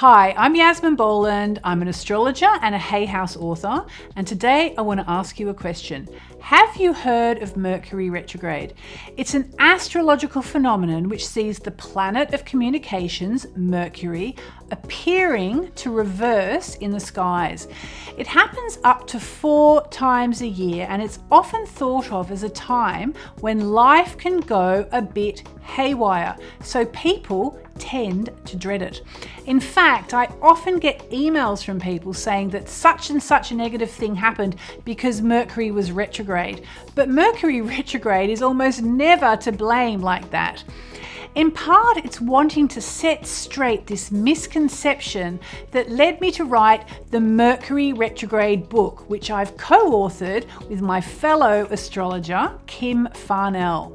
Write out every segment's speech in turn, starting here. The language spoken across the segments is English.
Hi, I'm Yasmin Boland. I'm an astrologer and a Hay House author, and today I want to ask you a question. Have you heard of Mercury Retrograde? It's an astrological phenomenon which sees the planet of communications, Mercury, appearing to reverse in the skies. It happens up to 4 times a year, and it's often thought of as a time when life can go a bit haywire, so people tend to dread it. In fact, I often get emails from people saying that such and such a negative thing happened because Mercury was retrograde. But Mercury retrograde is almost never to blame like that. In part, it's wanting to set straight this misconception that led me to write the Mercury Retrograde Book, which I've co-authored with my fellow astrologer, Kim Farnell.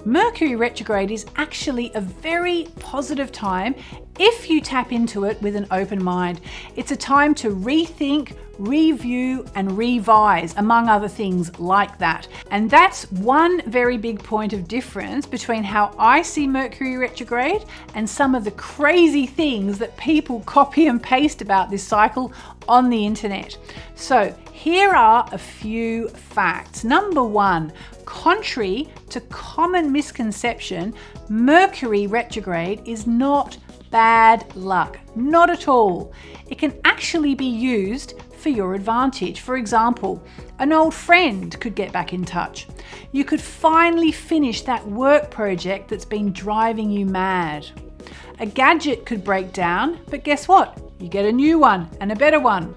Mercury retrograde is actually a very positive time if you tap into it with an open mind. It's a time to rethink, review, and revise, among other things like that. And that's one very big point of difference between how I see Mercury retrograde and some of the crazy things that people copy and paste about this cycle on the internet. So here are a few facts. Number 1, contrary to common misconception, Mercury retrograde is not bad luck. Not at all. It can actually be used for your advantage. For example, an old friend could get back in touch. You could finally finish that work project that's been driving you mad. A gadget could break down, but guess what? You get a new one and a better one.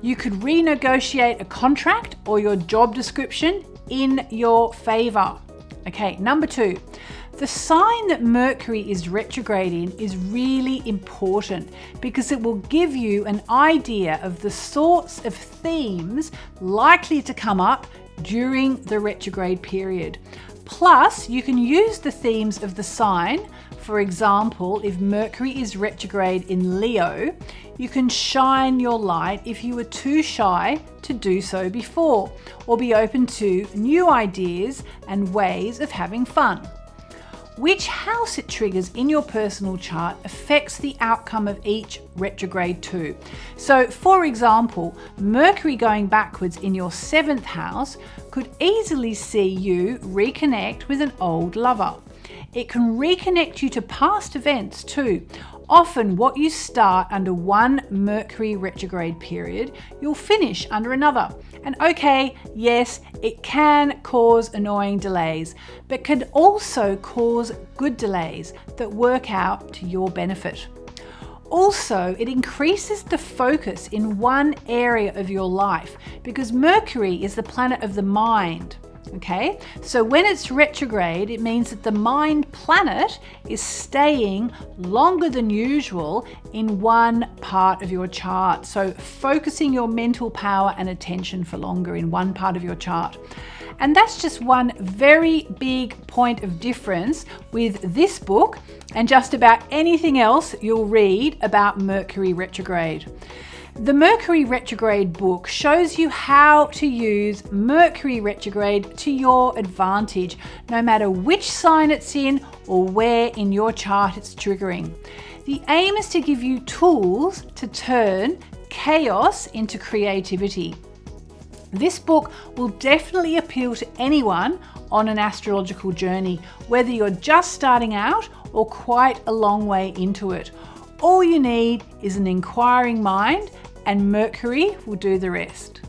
You could renegotiate a contract or your job description in your favor. Okay, number 2, the sign that Mercury is retrograde in is really important because it will give you an idea of the sorts of themes likely to come up during the retrograde period. Plus, you can use the themes of the sign. For example, if Mercury is retrograde in Leo, you can shine your light if you were too shy to do so before, or be open to new ideas and ways of having fun. Which house it triggers in your personal chart affects the outcome of each retrograde too. So, for example, Mercury going backwards in your 7th house could easily see you reconnect with an old lover. It can reconnect you to past events too. Often what you start under one Mercury retrograde period, you'll finish under another. And okay, yes, it can cause annoying delays, but can also cause good delays that work out to your benefit. Also, it increases the focus in one area of your life because Mercury is the planet of the mind. Okay, so when it's retrograde, it means that the mind planet is staying longer than usual in one part of your chart. So focusing your mental power and attention for longer in one part of your chart. And that's just one very big point of difference with this book and just about anything else you'll read about Mercury retrograde. The Mercury Retrograde book shows you how to use Mercury retrograde to your advantage, no matter which sign it's in or where in your chart it's triggering. The aim is to give you tools to turn chaos into creativity. This book will definitely appeal to anyone on an astrological journey, whether you're just starting out or quite a long way into it. All you need is an inquiring mind, and Mercury will do the rest.